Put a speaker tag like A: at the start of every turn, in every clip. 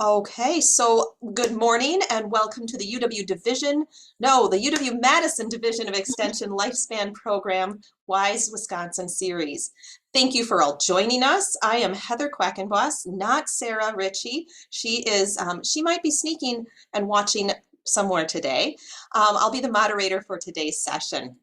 A: Okay, so good morning and welcome to the UW-Madison Division of Extension Lifespan Program Wise Wisconsin series. Thank you for all joining us. I am Heather Quackenboss, not Sarah Ritchie. She might be sneaking and watching somewhere today. I'll be the moderator for today's session.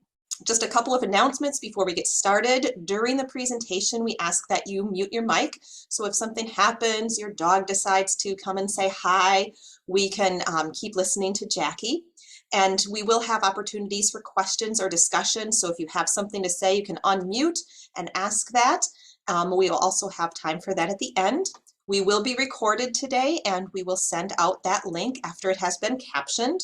A: Just a couple of announcements before we get started. During the presentation, we ask that you mute your mic. So if something happens, your dog decides to come and say hi, we can keep listening to Jackie. And we will have opportunities for questions or discussion. So if you have something to say, you can unmute and ask that. We will also have time for that at the end. We will be recorded today and we will send out that link after it has been captioned.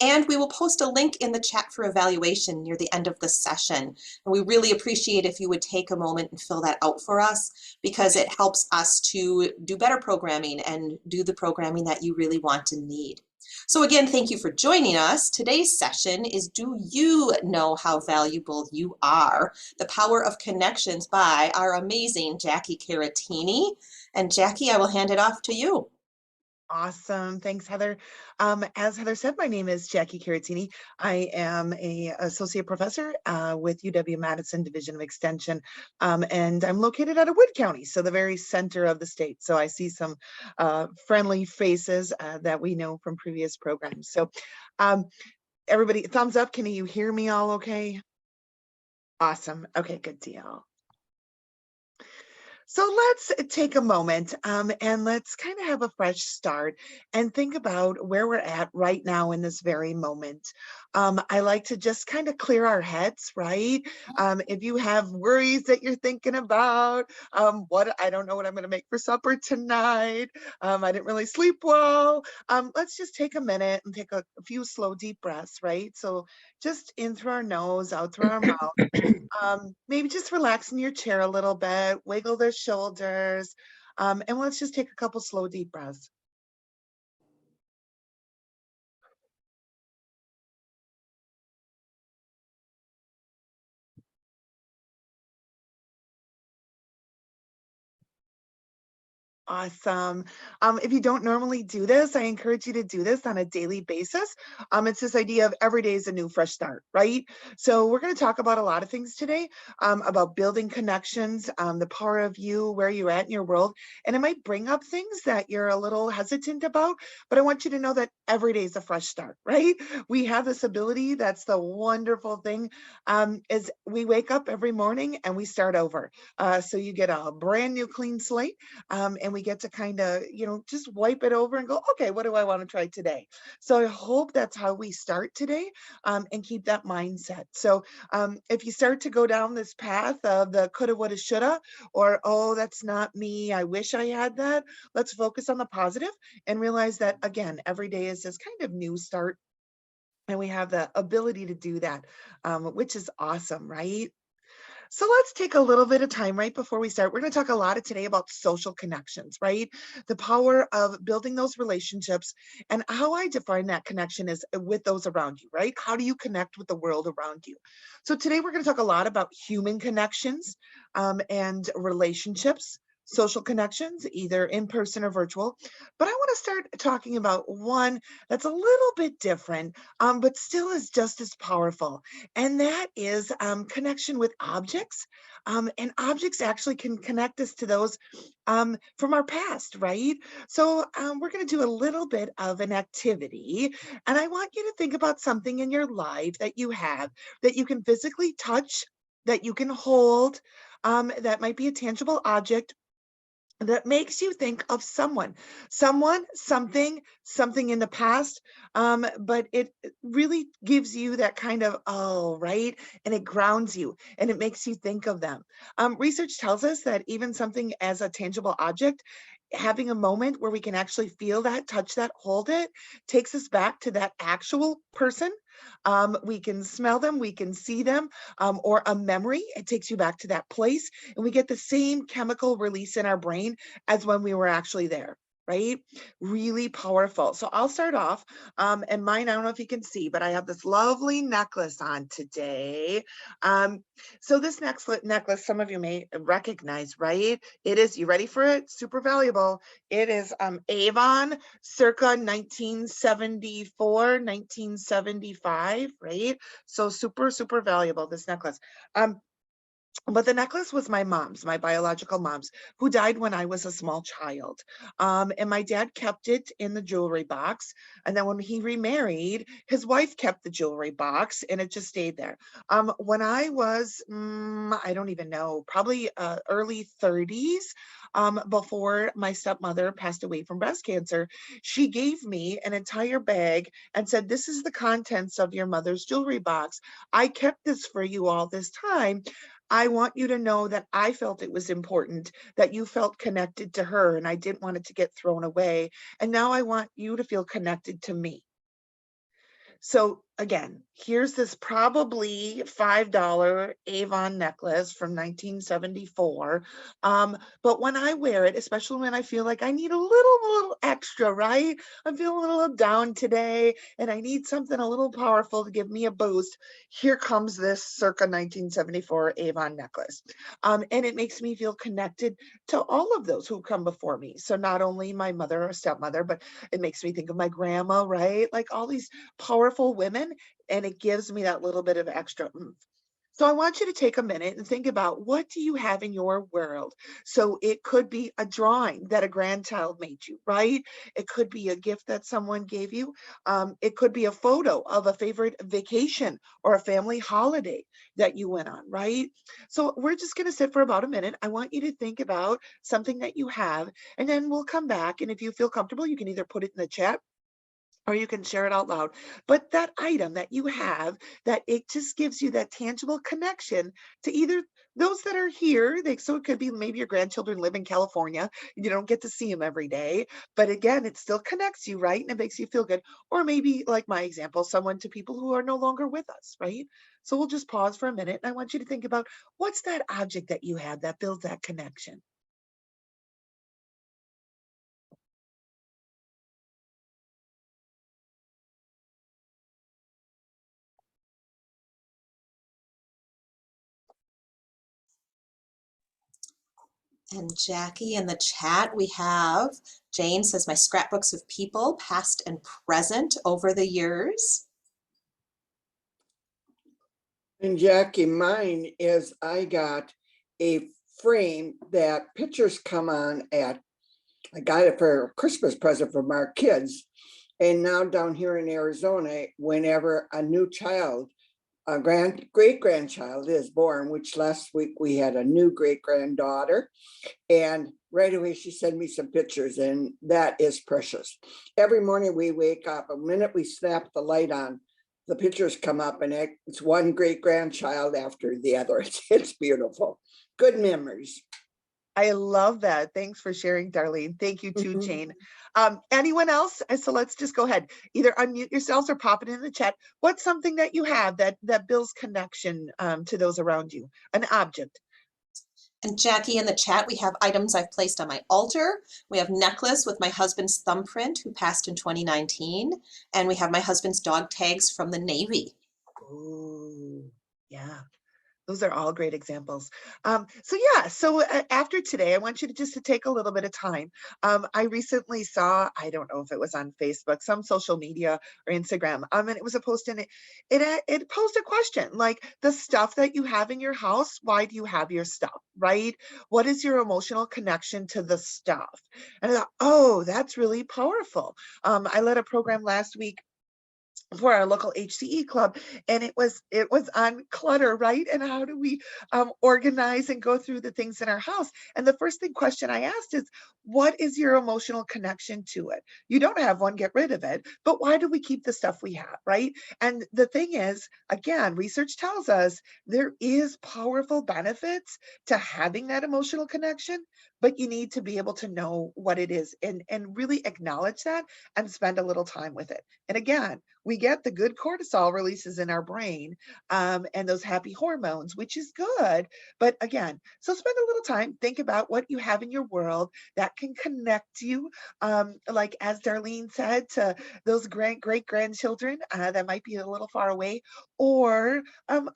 A: And we will post a link in the chat for evaluation near the end of the session. And we really appreciate if you would take a moment and fill that out for us, because it helps us to do better programming and do the programming that you really want and need. So again, thank you for joining us. Today's session is Do You Know How Valuable You Are? The Power of Connections by our amazing Jackie Carattini. And Jackie, I will hand it off to you.
B: Awesome. Thanks, Heather. As Heather said, my name is Jackie Carattini. I am an associate professor with UW-Madison Division of Extension, and I'm located out of Wood County, so the very center of the state. So I see some friendly faces that we know from previous programs. So everybody, thumbs up. Can you hear me all okay? Awesome. Okay, good deal. So let's take a moment and let's kind of have a fresh start and think about where we're at right now in this very moment. I like to just kind of clear our heads, right? If you have worries that you're thinking about, I don't know what I'm going to make for supper tonight. I didn't really sleep well. Let's just take a minute and take a few slow, deep breaths, right? So just in through our nose, out through our mouth. Maybe just relax in your chair a little bit, wiggle the shoulders, and let's just take a couple slow, deep breaths. Awesome. If you don't normally do this, I encourage you to do this on a daily basis. It's this idea of every day is a new fresh start, right? So we're going to talk about a lot of things today, about building connections, the power of you, where you're at in your world. And it might bring up things that you're a little hesitant about, but I want you to know that every day is a fresh start, right? We have this ability. That's the wonderful thing, is we wake up every morning and we start over. So you get a brand new clean slate, and we get to kind of, just wipe it over and go, okay, what do I want to try today? So I hope that's how we start today, and keep that mindset. So if you start to go down this path of the coulda, woulda, shoulda, or, oh, that's not me, I wish I had that, let's focus on the positive and realize that, again, every day is this kind of new start. And we have the ability to do that, which is awesome, right? So let's take a little bit of time right before we start. We're going to talk a lot today about social connections, right? The power of building those relationships, and how I define that connection is with those around you, right? How do you connect with the world around you? So today we're going to talk a lot about human connections, and relationships. Social connections, either in person or virtual. But I want to start talking about one that's a little bit different, but still is just as powerful. And that is connection with objects. And objects actually can connect us to those from our past, right? So we're going to do a little bit of an activity. And I want you to think about something in your life that you have that you can physically touch, that you can hold, that might be a tangible object that makes you think of someone, something in the past, but it really gives you that kind of, oh, right, and it grounds you and it makes you think of them. Research tells us that even something as a tangible object, having a moment where we can actually feel that, touch that, hold it, takes us back to that actual person. We can smell them, we can see them, or a memory. It takes you back to that place, and we get the same chemical release in our brain as when we were actually there. right? Really powerful. So I'll start off. And mine, I don't know if you can see, but I have this lovely necklace on today. So this necklace, some of you may recognize, right? It is, you ready for it? Super valuable. It is Avon circa 1974, 1975, right? So super, super valuable, this necklace. But the necklace was my mom's, my biological mom's, who died when I was a small child. And my dad kept it in the jewelry box. And then when he remarried, his wife kept the jewelry box and it just stayed there. When I was, I don't even know, probably early 30s, before my stepmother passed away from breast cancer, she gave me an entire bag and said, "This is the contents of your mother's jewelry box. I kept this for you all this time. I want you to know that I felt it was important, that you felt connected to her, and I didn't want it to get thrown away. And now I want you to feel connected to me." So again, here's this probably $5 Avon necklace from 1974. But when I wear it, especially when I feel like I need a little extra, right? I'm feeling a little down today and I need something a little powerful to give me a boost. Here comes this circa 1974 Avon necklace. And it makes me feel connected to all of those who come before me. So not only my mother or stepmother, but it makes me think of my grandma, right? Like all these powerful women, and it gives me that little bit of extra oomph. So I want you to take a minute and think about, what do you have in your world? So it could be a drawing that a grandchild made you, right? It could be a gift that someone gave you. It could be a photo of a favorite vacation or a family holiday that you went on, right? So we're just going to sit for about a minute. I want you to think about something that you have, and then we'll come back. And if you feel comfortable, you can either put it in the chat or you can share it out loud. But that item that you have, that it just gives you that tangible connection to either those that are here, so it could be maybe your grandchildren live in California, you don't get to see them every day, but again, it still connects you, right? And it makes you feel good. Or maybe, like my example, someone to people who are no longer with us, right? So we'll just pause for a minute and I want you to think about, what's that object that you have that builds that connection?
A: And Jackie, in the chat, we have Jane says, my scrapbooks of people, past and present over the years.
C: And Jackie, mine is I got a frame that pictures come on at, I got it for a Christmas present from our kids. And now down here in Arizona, whenever a new child, a great grandchild is born, which last week we had a new great granddaughter, and right away she sent me some pictures, and that is precious. Every morning we wake up, the minute we snap the light on, the pictures come up, and it's one great grandchild after the other. It's beautiful. Good memories.
B: I love that. Thanks for sharing, Darlene. Thank you too,
C: Mhm.
B: Jane. Anyone else? So let's just go ahead. Either unmute yourselves or pop it in the chat. What's something that you have that builds connection to those around you? An object.
A: And Jackie, in the chat, we have items I've placed on my altar. We have necklace with my husband's thumbprint, who passed in 2019. And we have my husband's dog tags from the Navy.
B: Oh, yeah. Those are all great examples. So after today, I want you to just to take a little bit of time. I recently saw, I don't know if it was on Facebook, some social media or Instagram, and it was a post, and it posed a question like, the stuff that you have in your house, why do you have your stuff, right? What is your emotional connection to the stuff? And I thought, oh, that's really powerful. I led a program last week for our local HCE club, and it was on clutter, right? And how do we organize and go through the things in our house? And the first question I asked is, what is your emotional connection to it? You don't have one, get rid of it, but why do we keep the stuff we have, right? And the thing is, again, research tells us there is powerful benefits to having that emotional connection, but you need to be able to know what it is and really acknowledge that and spend a little time with it. And again, we get the good cortisol releases in our brain, and those happy hormones, which is good. But again, so spend a little time, think about what you have in your world that can connect you, like as Darlene said, to those great grandchildren that might be a little far away, or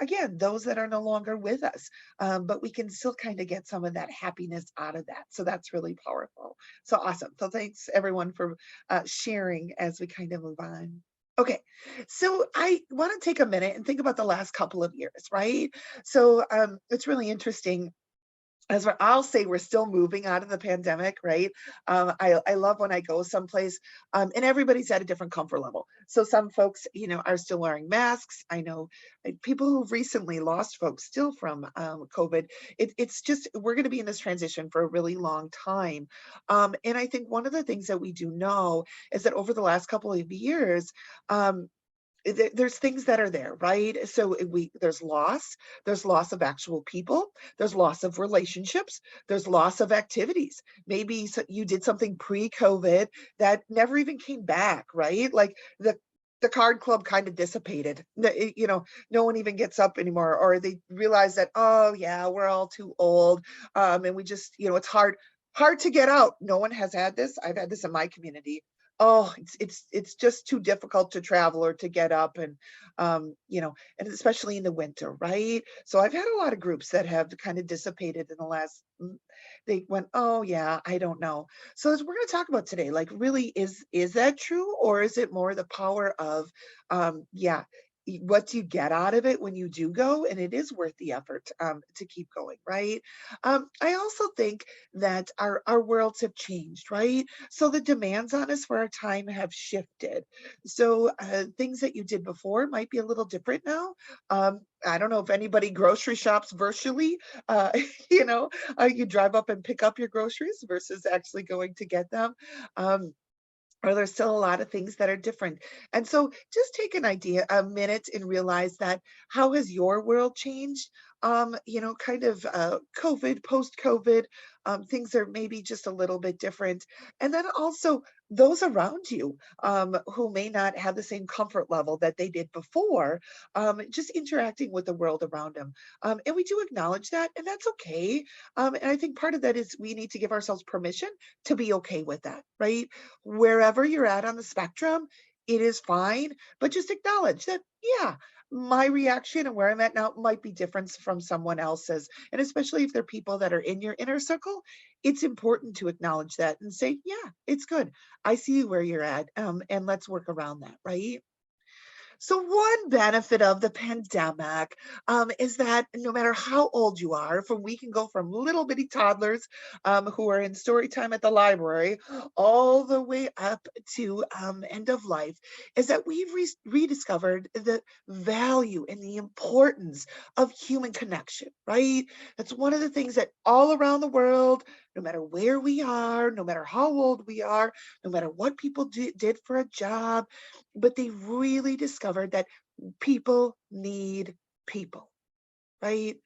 B: again, those that are no longer with us. But we can still kind of get some of that happiness out of that. So that's really powerful. So awesome. So thanks everyone for sharing as we kind of move on. Okay, so I want to take a minute and think about the last couple of years, right? So it's really interesting. I'll say, we're still moving out of the pandemic, right? I love when I go someplace, and everybody's at a different comfort level. So some folks, are still wearing masks. I know people who've recently lost folks still from COVID. It's just, we're going to be in this transition for a really long time. And I think one of the things that we do know is that over the last couple of years, um, there's things that are there, right? So there's loss of actual people, there's loss of relationships, there's loss of activities. Maybe you did something pre-COVID that never even came back, right? Like the card club kind of dissipated. No one even gets up anymore, or they realize that, oh yeah, we're all too old, and we just, it's hard to get out. No one has had this. I've had this in my community. Oh, it's just too difficult to travel or to get up, and especially in the winter, right? So I've had a lot of groups that have kind of dissipated in the last. They went, oh yeah, I don't know. So as we're going to talk about today, like, really, is that true, or is it more the power of, yeah, what do you get out of it when you do go, and it is worth the effort to keep going, right? I also think that our worlds have changed, right? So the demands on us for our time have shifted. So things that you did before might be a little different now. I don't know if anybody grocery shops virtually. Uh, you drive up and pick up your groceries versus actually going to get them. Um, or there's still a lot of things that are different. And so just take a minute and realize that, how has your world changed? Kind of COVID, post-COVID, things are maybe just a little bit different. And then also those around you, who may not have the same comfort level that they did before, just interacting with the world around them. And we do acknowledge that, and that's okay. And I think part of that is we need to give ourselves permission to be okay with that, right? Wherever you're at on the spectrum, it is fine, but just acknowledge that, yeah, my reaction and where I'm at now might be different from someone else's. And especially if they're people that are in your inner circle, it's important to acknowledge that and say, yeah, it's good. I see you where you're at, and let's work around that, right? So one benefit of the pandemic, is that no matter how old you are, we can go from little bitty toddlers, who are in story time at the library, all the way up to end of life, is that we've rediscovered the value and the importance of human connection, right? That's one of the things that all around the world, no matter where we are, no matter how old we are, no matter what people did for a job, but they really discovered that people need people, right?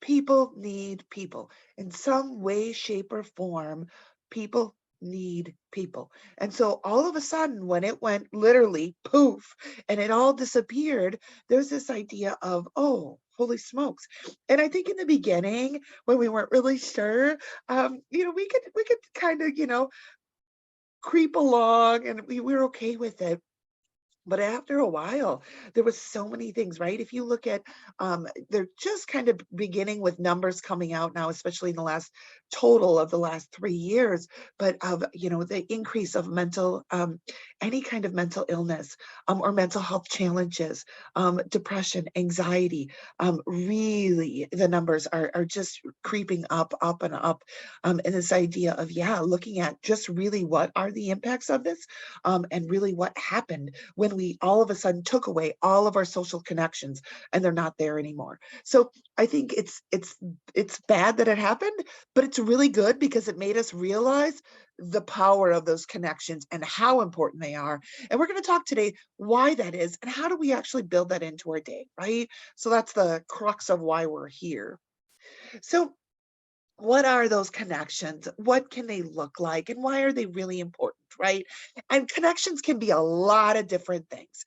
B: People need people in some way, shape, or form. People need people. And so all of a sudden, when it went literally poof and it all disappeared, there's this idea of, oh, holy smokes. And I think in the beginning, when we weren't really sure, we could kind of, creep along, and we were okay with it. But after a while, there was so many things, right? If you look at, they're just kind of beginning with numbers coming out now, especially in the last total of the last 3 years, but of, the increase of any kind of mental illness, or mental health challenges, depression, anxiety, really the numbers are just creeping up and up. And this idea of, yeah, looking at just really what are the impacts of this, and really what happened when we all of a sudden took away all of our social connections and they're not there anymore. So I think it's bad that it happened, but it's really good because it made us realize the power of those connections and how important they are. And we're going to talk today why that is and how do we actually build that into our day, right? So that's the crux of why we're here. So what are those connections? What can they look like? And why are they really important, right? And connections can be a lot of different things.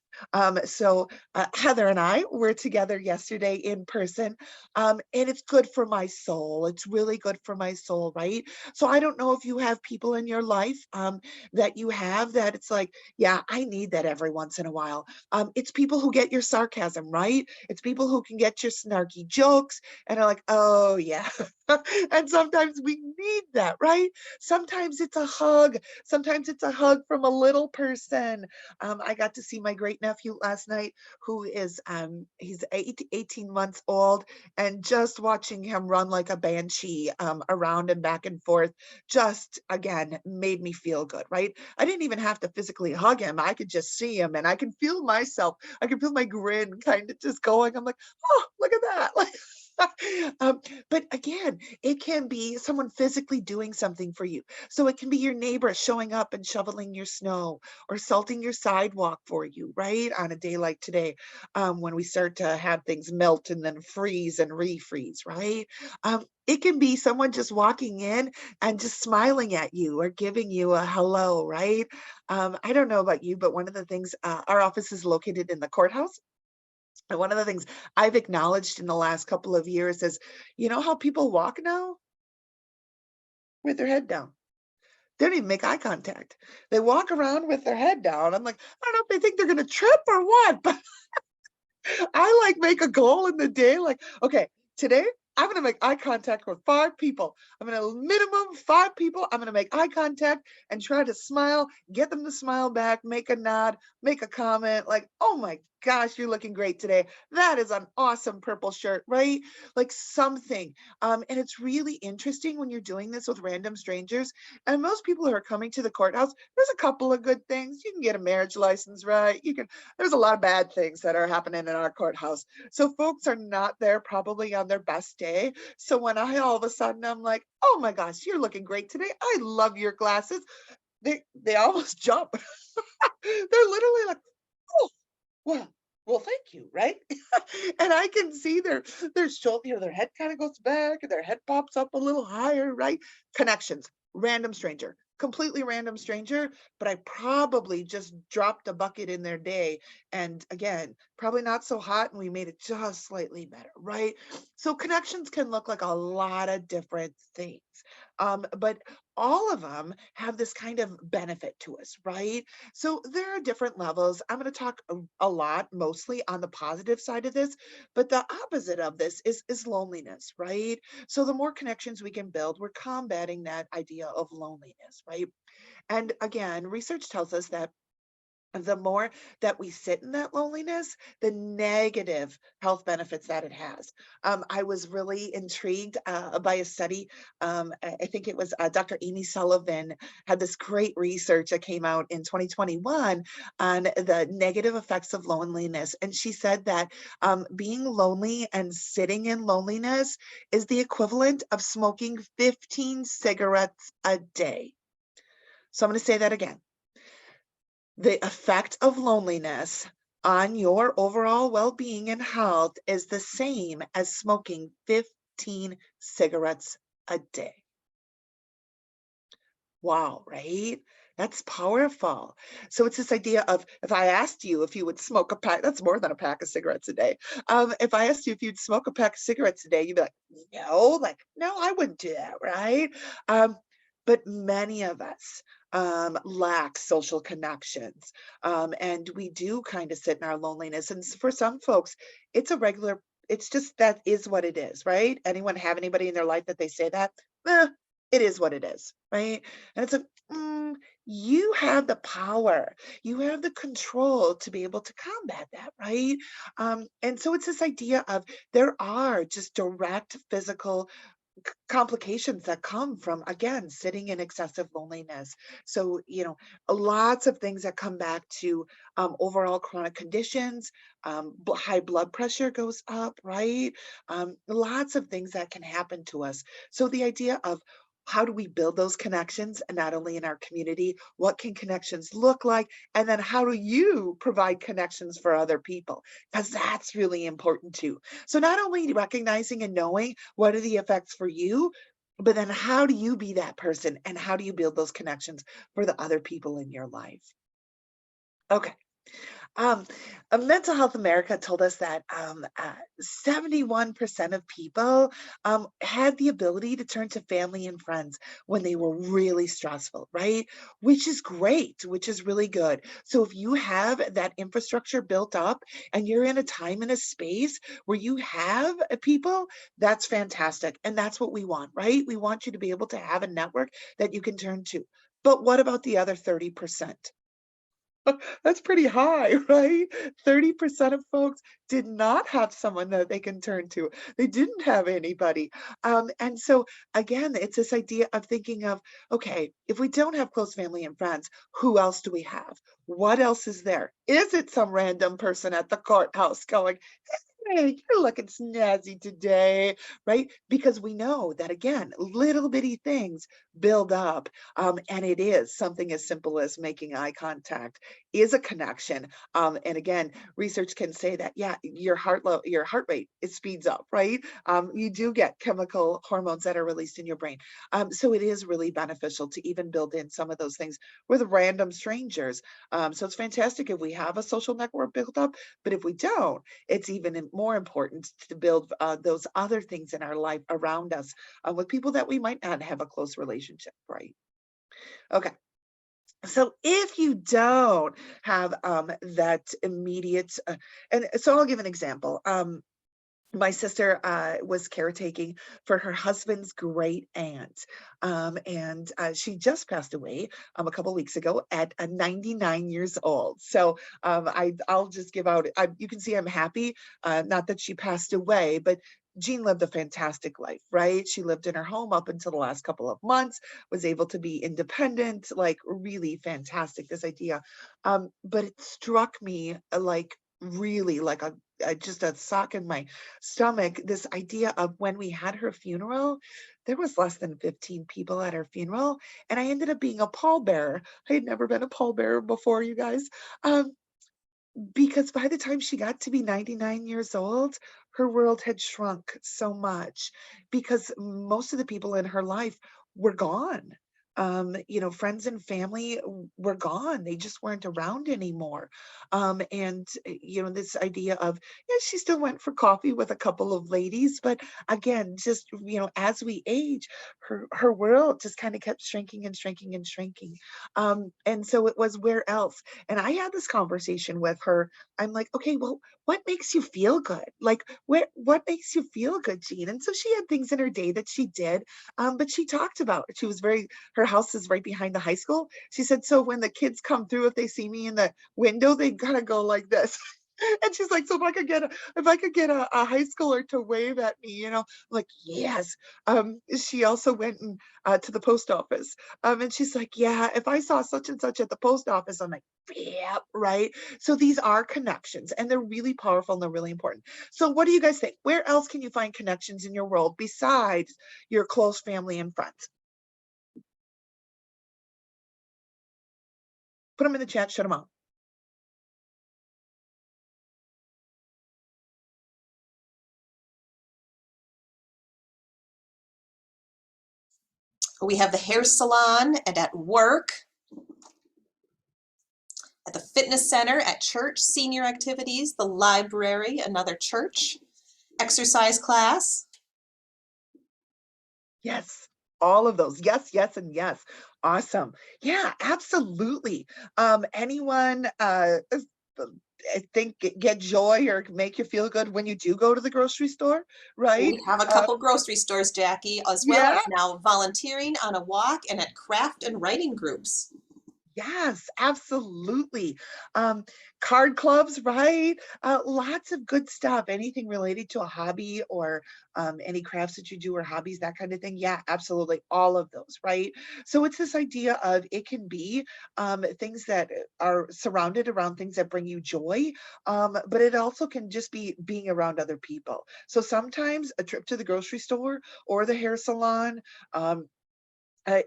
B: Heather and I were together yesterday in person, and it's good for my soul. It's really good for my soul, right? So I don't know if you have people in your life that you have that it's like, yeah, I need that every once in a while. It's people who get your sarcasm, right? It's people who can get your snarky jokes and are like, oh, yeah. And sometimes we need that, right? Sometimes it's a hug. Sometimes it's a hug from a little person. I got to see my great nephew last night, who is he's 18 months old, and just watching him run like a banshee around and back and forth, just again made me feel good, right? I didn't even have to physically hug him. I could just see him, and I can feel myself. I can feel my grin kind of just going. I'm like, oh, look at that, like. um, but again, it can be someone physically doing something for you. So it can be your neighbor showing up and shoveling your snow or salting your sidewalk for you, right? On a day like today, when we start to have things melt and then freeze and refreeze, right? It can be someone just walking in and just smiling at you or giving you a hello, right? I don't know about you, but one of the things, our office is located in the courthouse. And one of the things I've acknowledged in the last couple of years is, you know how people walk now? With their head down. They don't even make eye contact. They walk around with their head down. I'm like, I don't know if they think they're gonna trip or what, but I like make a goal in the day, like, okay, today I'm gonna make eye contact with 5 people. I'm gonna minimum 5 people. I'm gonna make eye contact and try to smile, get them to smile back, make a nod, make a comment, like, oh my gosh, you're looking great today. That is an awesome purple shirt, right? Like something. And it's really interesting when you're doing this with random strangers. And most people who are coming to the courthouse, there's a couple of good things. You can get a marriage license, right? There's a lot of bad things that are happening in our courthouse. So folks are not there probably on their best day. So when I all of a sudden I'm like, oh my gosh, you're looking great today. I love your glasses. They almost jump. They're literally like, oh, well, well, thank you, right? And I can see their shoulder, their head kind of goes back, and their head pops up a little higher, right? Connections, random stranger, completely random stranger, but I probably just dropped a bucket in their day. And again, probably not so hot, and we made it just slightly better, right? So connections can look like a lot of different things. But all of them have this kind of benefit to us, right? So there are different levels. I'm going to talk a lot, mostly on the positive side of this, but the opposite of this is loneliness, right? So the more connections we can build, we're combating that idea of loneliness, right? And again, research tells us that the more that we sit in that loneliness, the negative health benefits that it has. I was really intrigued by a study. I think it was Dr. Amy Sullivan had this great research that came out in 2021 on the negative effects of loneliness. And she said that being lonely and sitting in loneliness is the equivalent of smoking 15 cigarettes a day. So I'm going to say that again. The effect of loneliness on your overall well-being and health is the same as smoking 15 cigarettes a day. Wow, right? That's powerful. So it's this idea of if I asked you if you would smoke a pack, that's more than a pack of cigarettes a day. If I asked you if you'd smoke a pack of cigarettes a day, you'd be like, no, I wouldn't do that, right? Um, but many of us lack social connections. And we do kind of sit in our loneliness. And for some folks, it's a regular, it's just that is what it is, right? Anyone have anybody in their life that they say that? Eh, it is what it is, right? And it's like, you have the power, you have the control to be able to combat that, right? And so it's this idea of there are just direct physical complications that come from again sitting in excessive loneliness. So lots of things that come back to overall chronic conditions. High blood pressure goes up, right? Lots of things that can happen to us. So the idea of how do we build those connections, and not only in our community, what can connections look like, and then how do you provide connections for other people, because that's really important too. So not only recognizing and knowing what are the effects for you, But then how do you be that person, and how do you build those connections for the other people in your life? Okay. Um, Mental Health America told us that 71% of people had the ability to turn to family and friends when they were really stressful, right? Which is great, which is really good. So if you have that infrastructure built up and you're in a time and a space where you have people, that's fantastic. And that's what we want, right? We want you to be able to have a network that you can turn to. But what about the other 30%? That's pretty high, right? 30% of folks did not have someone that they can turn to. They didn't have anybody. And so, again, it's this idea of thinking of, okay, if we don't have close family and friends, who else do we have? What else is there? Is it some random person at the courthouse going, hey, you're looking snazzy today, right? Because we know that, again, little bitty things build up. And it is something as simple as making eye contact is a connection. And again, research can say that, yeah, your heart rate, it speeds up, right? You do get chemical hormones that are released in your brain. So it is really beneficial to even build in some of those things with random strangers. So it's fantastic if we have a social network built up, but if we don't, it's even more important to build those other things in our life around us with people that we might not have a close relationship, right? Okay. So if you don't have that immediate, and so I'll give an example. My sister was caretaking for her husband's great aunt. And she just passed away a couple weeks ago at 99 years old. So I'll just give out, you can see I'm happy, not that she passed away, but Jean lived a fantastic life, right? She lived in her home up until the last couple of months, was able to be independent, like really fantastic, this idea. But it struck me like really like just a sock in my stomach, this idea of when we had her funeral, there was less than 15 people at her funeral, and I ended up being a pallbearer. I had never been a pallbearer before, you guys. Um, because by the time she got to be 99 years old, her world had shrunk so much because most of the people in her life were gone. Friends and family were gone. They just weren't around anymore. This idea of, yeah, she still went for coffee with a couple of ladies, but again, just, as we age, her world just kind of kept shrinking and shrinking and shrinking. And so it was, where else? And I had this conversation with her. I'm like, okay, well, what makes you feel good? Like, what makes you feel good, Jean? And so she had things in her day that she did, but she talked about, she was her house is right behind the high school. She said, so when the kids come through, if they see me in the window, they gotta go like this. And she's like, so if I could get a high schooler to wave at me, I'm like, yes. She also went to the post office. And she's like, yeah, if I saw such and such at the post office, I'm like, yeah, right. So these are connections, and they're really powerful and they're really important. So what do you guys think? Where else can you find connections in your world besides your close family and friends? Put them in the chat, shut them out.
A: We have the hair salon and at work, at the fitness center, at church, senior activities, the library, another church, exercise class.
B: Yes, all of those. Yes, yes, and yes. Awesome. Yeah, absolutely. Anyone I think get joy or make you feel good when you do go to the grocery store, right?
A: We have a
B: Uh,
A: couple grocery stores, Jackie, as well
B: yeah,
A: as now volunteering on a walk and at craft and writing groups.
B: yes, absolutely. Um, Card clubs, right? Lots of good stuff. Anything related to a hobby or any crafts that you do or hobbies, that kind of thing. Yeah, absolutely. All of those, right? So it's this idea of it can be things that are surrounded around things that bring you joy, but it also can just be being around other people. So sometimes a trip to the grocery store or the hair salon, um,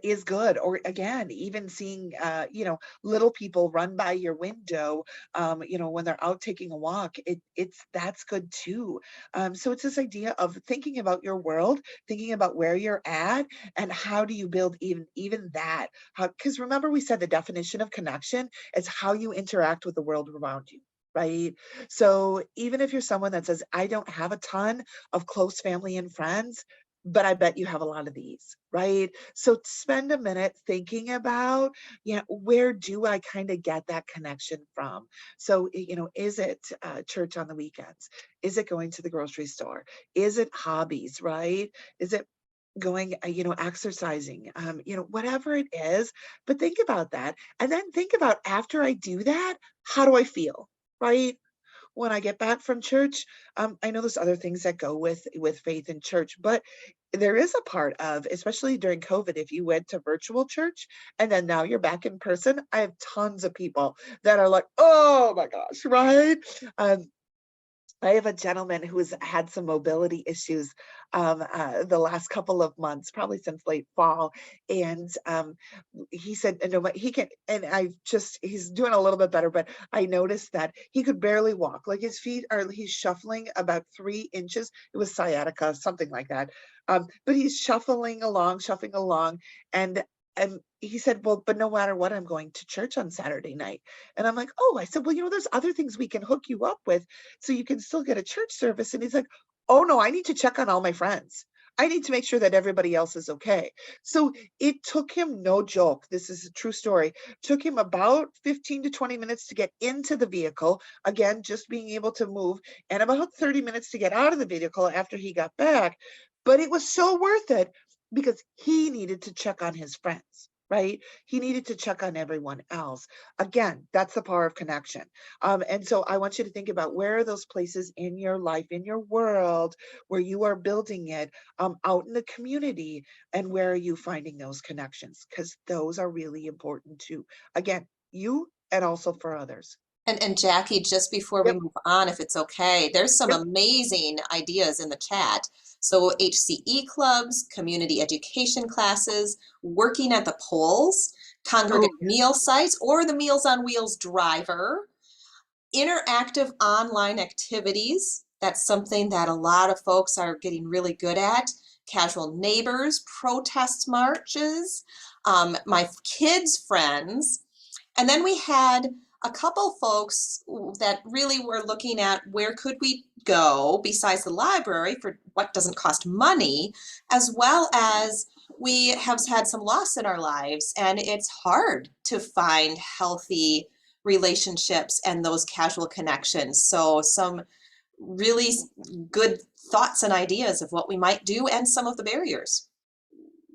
B: is good. Or again, even seeing, little people run by your window, when they're out taking a walk, that's good too. So it's this idea of thinking about your world, thinking about where you're at, and how do you build even that? Because remember, we said the definition of connection is how you interact with the world around you. Right. So even if you're someone that says, I don't have a ton of close family and friends, but I bet you have a lot of these, right? So spend a minute thinking about, where do I kind of get that connection from? So, is it church on the weekends? Is it going to the grocery store? Is it hobbies, right? Is it going, exercising, whatever it is, but think about that. And then think about, after I do that, how do I feel? Right? When I get back from church, I know there's other things that go with faith in church, but there is a part of, especially during COVID, if you went to virtual church and then now you're back in person, I have tons of people that are like, oh my gosh, right? Um, I have a gentleman who's had some mobility issues the last couple of months, probably since late fall. And he said, no, but he can, and he's doing a little bit better, but I noticed that he could barely walk. Like his feet he's shuffling about 3 inches. It was sciatica, something like that. But he's shuffling along. And he said, well, but no matter what, I'm going to church on Saturday night. And I'm like, oh, I said, well, there's other things we can hook you up with so you can still get a church service. And he's like, oh no, I need to check on all my friends. I need to make sure that everybody else is okay. So it took him, no joke, this is a true story, took him about 15 to 20 minutes to get into the vehicle, again, just being able to move, and about 30 minutes to get out of the vehicle after he got back. But it was so worth it because he needed to check on his friends. Right? He needed to check on everyone else. Again, that's the power of connection. And so I want you to think about, where are those places in your life, in your world, where you are building it, out in the community, and where are you finding those connections? Because those are really important too. Again, you and also for others.
A: And Jackie, just before we
B: Yep.
A: move on, if it's okay, there's some
B: Yep.
A: amazing ideas in the chat. So HCE clubs, community education classes, working at the polls,
B: Oh,
A: congregate meal sites, or the Meals on Wheels driver, interactive online activities. That's something that a lot of folks are getting really good at. Casual neighbors, protest marches, my kids' friends. And then we had a couple folks that really were looking at, where could we go besides the library for what doesn't cost money, as well as we have had some loss in our lives, and it's hard to find healthy relationships and those casual connections. So some really good thoughts and ideas of what we might do and some of the barriers.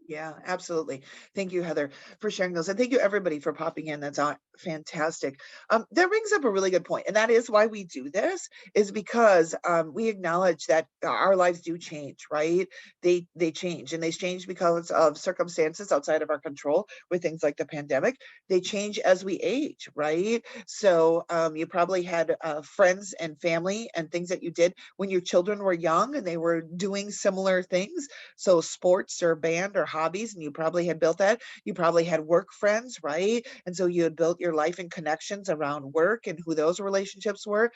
B: yeah, absolutely. Thank you, Heather, for sharing those. And thank you, everybody, for popping in. That's fantastic. That brings up a really good point. And that is why we do this, is because we acknowledge that our lives do change, right? They change, and they change because of circumstances outside of our control, with things like the pandemic. They change as we age, right? So you probably had friends and family and things that you did when your children were young and they were doing similar things. So sports or band or hobbies, and you probably had built that. You probably had work friends, right? And so you had built your life and connections around work and who those relationships were.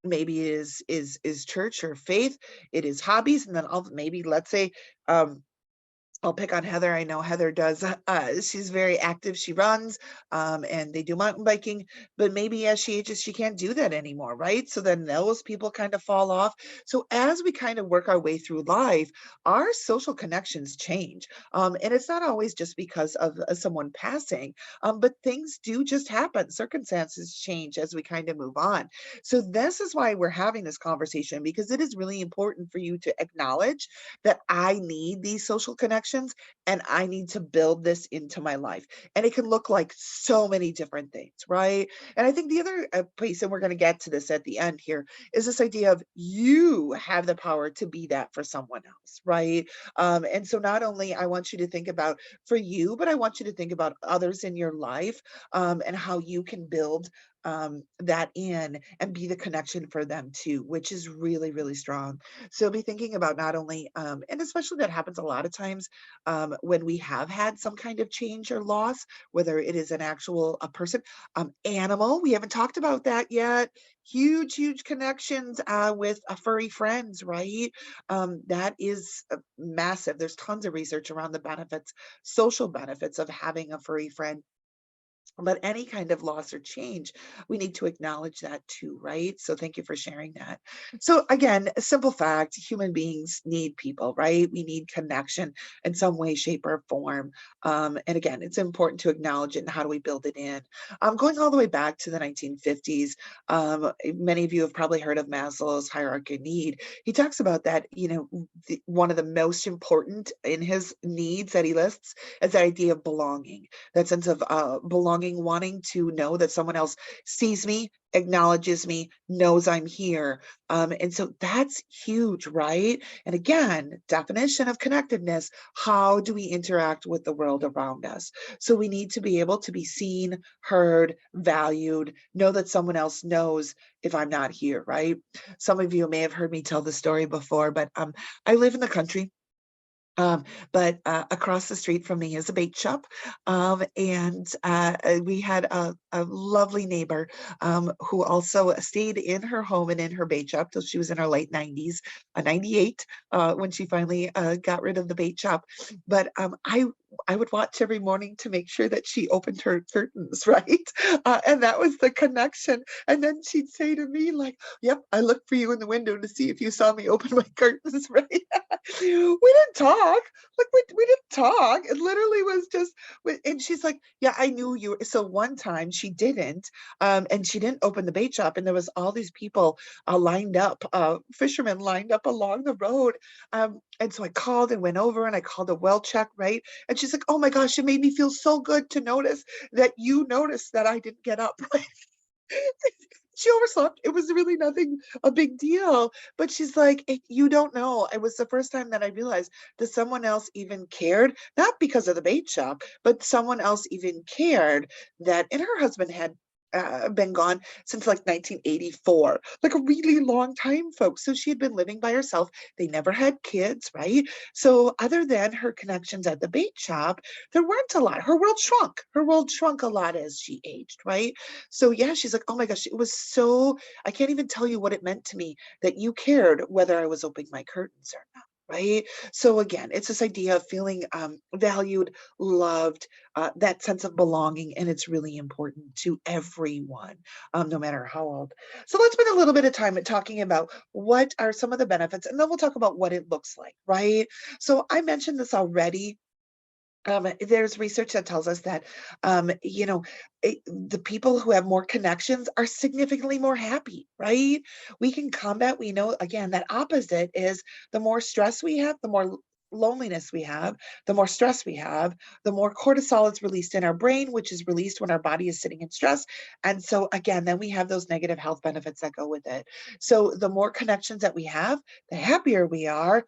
B: Maybe it is church or faith. It is hobbies, and then maybe, let's say, I'll pick on Heather. I know Heather does. She's very active. She runs, and they do mountain biking. But maybe as she ages, she can't do that anymore, right? So then those people kind of fall off. So as we kind of work our way through life, our social connections change, and it's not always just because of someone passing, but things do just happen. Circumstances change as we kind of move on. So this is why we're having this conversation, because it is really important for you to acknowledge that I need these social connections and I need to build this into my life. And it can look like so many different things, right? And I think the other piece, and we're going to get to this at the end here, is this idea of, you have the power to be that for someone else, right? And so not only I want you to think about for you, but I want you to think about others in your life, and how you can build that in and be the connection for them too, which is really, really strong. So be thinking about not only, and especially that happens a lot of times when we have had some kind of change or loss, whether it is an actual a person, animal. We haven't talked about that yet. Huge, huge connections with furry friends, right? That is massive. There's tons of research around the benefits, social benefits of having a furry friend. But any kind of loss or change, we need to acknowledge that too, right? So thank you for sharing that. So again, a simple fact, human beings need people, right? We need connection in some way, shape, or form. And again, it's important to acknowledge it and how do we build it in? Going all the way back to the 1950s, many of you have probably heard of Maslow's hierarchy of need. He talks about that, one of the most important in his needs that he lists is the idea of belonging, that sense of belonging, wanting to know that someone else sees me, acknowledges me, knows I'm here. And so that's huge, right? And again, definition of connectedness, how do we interact with the world around us? So we need to be able to be seen, heard, valued, know that someone else knows if I'm not here, right? Some of you may have heard me tell the story before, but I live in the country. But across the street from me is a bake shop. And we had a lovely neighbor who also stayed in her home and in her bake shop till she was in her late 90s, 98, when she finally got rid of the bake shop. But I would watch every morning to make sure that she opened her curtains, right? And that was the connection. And then she'd say to me, like, yep, I looked for you in the window to see if you saw me open my curtains, right? We didn't talk. Like we didn't talk. It literally was just, and she's like, yeah, I knew you. So one time she didn't, and she didn't open the bait shop, and there was all these people lined up, fishermen lined up along the road. And so I called and went over and I called a well check, right? And she's like, oh my gosh, it made me feel so good to notice that you noticed that I didn't get up. She overslept. It was really nothing a big deal. But she's like, you don't know. It was the first time that I realized that someone else even cared, not because of the bait shop, but someone else even cared that, and her husband had been gone since like 1984, like a really long time, folks. So she had been living by herself. They never had kids, right? So other than her connections at the bait shop, there weren't a lot. Her world shrunk. Her world shrunk a lot as she aged, right? So yeah, she's like, oh my gosh, it was so, I can't even tell you what it meant to me that you cared whether I was opening my curtains or not. Right. So again, it's this idea of feeling valued, loved, that sense of belonging. And it's really important to everyone, no matter how old. So let's spend a little bit of time at talking about what are some of the benefits, and then we'll talk about what it looks like. Right. So I mentioned this already. There's research that tells us that, the people who have more connections are significantly more happy, right? We can combat, we know again, that opposite is the more stress we have, the more loneliness we have, the more stress we have, the more cortisol is released in our brain, which is released when our body is sitting in stress. And so again, then we have those negative health benefits that go with it. So the more connections that we have, the happier we are,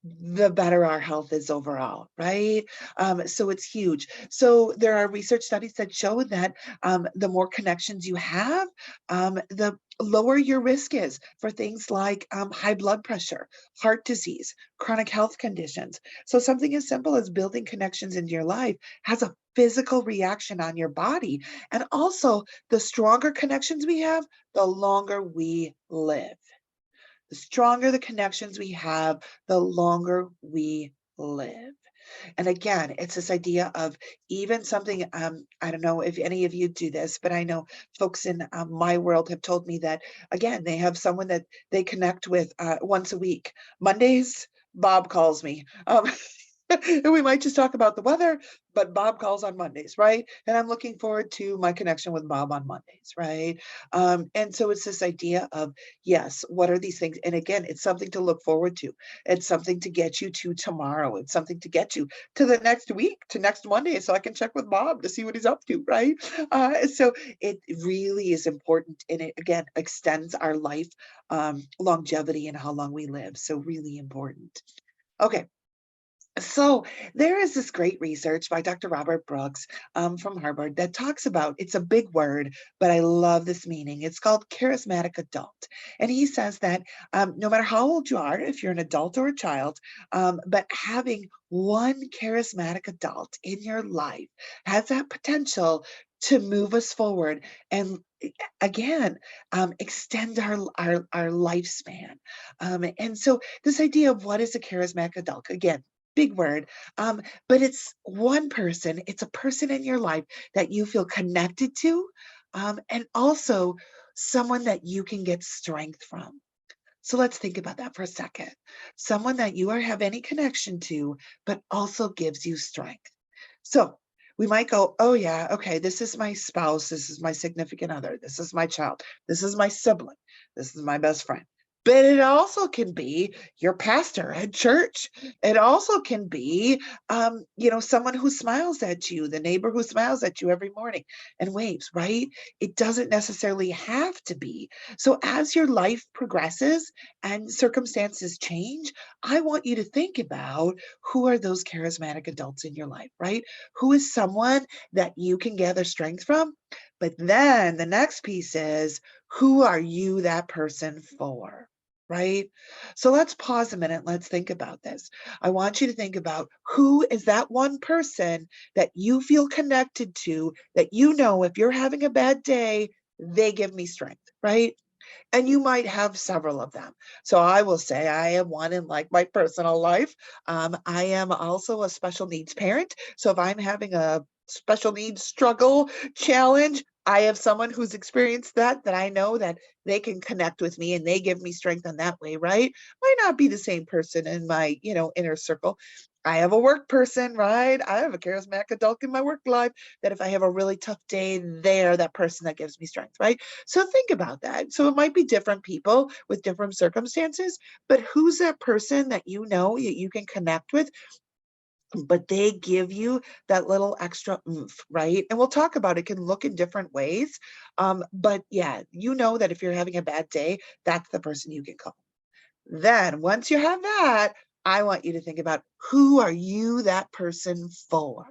B: the better our health is overall, right? So it's huge. So there are research studies that show that the more connections you have, the lower your risk is for things like high blood pressure, heart disease, chronic health conditions. So something as simple as building connections into your life has a physical reaction on your body. And also, the stronger connections we have, the longer we live. The stronger the connections we have, the longer we live. And again, it's this idea of even something, I don't know if any of you do this, but I know folks in my world have told me that, again, they have someone that they connect with once a week. Mondays, Bob calls me. And we might just talk about the weather, but Bob calls on Mondays, right? And I'm looking forward to my connection with Bob on Mondays, right? And so it's this idea of, yes, what are these things? And again, it's something to look forward to. It's something to get you to tomorrow. It's something to get you to the next week, to next Monday, so I can check with Bob to see what he's up to, right? So it really is important. And it, again, extends our life longevity and how long we live. So really important. Okay. So there is this great research by Dr. Robert Brooks from Harvard that talks about, it's a big word, but I love this meaning. It's called charismatic adult. And he says that no matter how old you are, if you're an adult or a child, but having one charismatic adult in your life has that potential to move us forward and again extend our lifespan. And so this idea of what is a charismatic adult, again, big word, but it's one person, it's a person in your life that you feel connected to, and also someone that you can get strength from. So let's think about that for a second. Someone that you have any connection to, but also gives you strength. So we might go, oh yeah, okay, this is my spouse, this is my significant other, this is my child, this is my sibling, this is my best friend. But it also can be your pastor at church. It also can be, someone who smiles at you, the neighbor who smiles at you every morning and waves, right? It doesn't necessarily have to be. So as your life progresses and circumstances change, I want you to think about who are those charismatic adults in your life, right? Who is someone that you can gather strength from? But then the next piece is, who are you that person for? Right? So let's pause a minute. Let's think about this. I want you to think about, who is that one person that you feel connected to, that you know if you're having a bad day, they give me strength, right? And you might have several of them. So I will say I am one in like my personal life. I am also a special needs parent. So if I'm having a special needs struggle, challenge, I have someone who's experienced that I know that they can connect with me and they give me strength in that way, right? Might not be the same person in my, inner circle. I have a work person, right? I have a charismatic adult in my work life that if I have a really tough day, they're that person that gives me strength, right? So think about that. So it might be different people with different circumstances, but who's that person that you know that you can connect with, but they give you that little extra oomph, right? And we'll talk about it can look in different ways. But yeah, you know that if you're having a bad day, that's the person you can call. Then once you have that, I want you to think about, who are you that person for?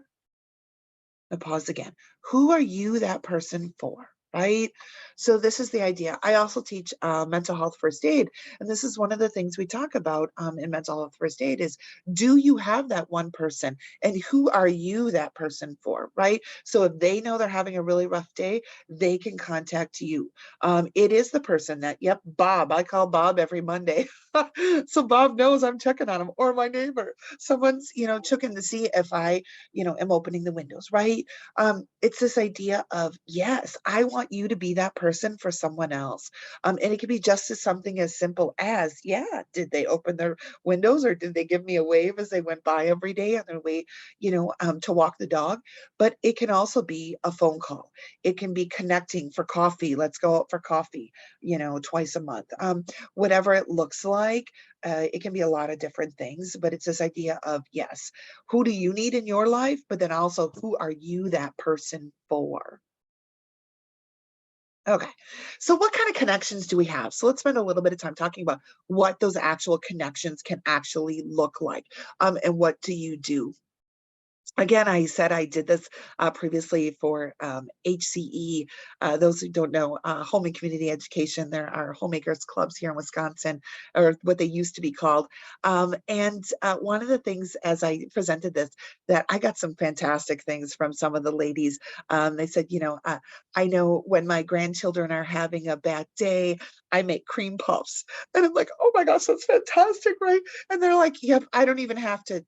B: And pause again. Who are you that person for? Right? So this is the idea. I also teach mental health first aid. And this is one of the things we talk about in mental health first aid is, do you have that one person? And who are you that person for? Right? So if they know they're having a really rough day, they can contact you. It is the person that, yep, Bob. I call Bob every Monday. So Bob knows I'm checking on him, or my neighbor. Someone's, checking to see if I am opening the windows, right? It's this idea of, yes, I want you to be that person for someone else. And it could be just as something as simple as, yeah, did they open their windows or did they give me a wave as they went by every day on their way, to walk the dog? But it can also be a phone call. It can be connecting for coffee. Let's go out for coffee, twice a month. Whatever it looks like, it can be a lot of different things, but it's this idea of, yes, who do you need in your life? But then also, who are you that person for? Okay. So what kind of connections do we have? So let's spend a little bit of time talking about what those actual connections can actually look like. And what do you do? Again, I said I did this previously for HCE. Those who don't know, home and community education, there are homemakers clubs here in Wisconsin, or what they used to be called. And one of the things, as I presented this, that I got some fantastic things from some of the ladies. They said, I know when my grandchildren are having a bad day, I make cream puffs. And I'm like, oh my gosh, that's fantastic, right? And they're like, yep, I don't even have to,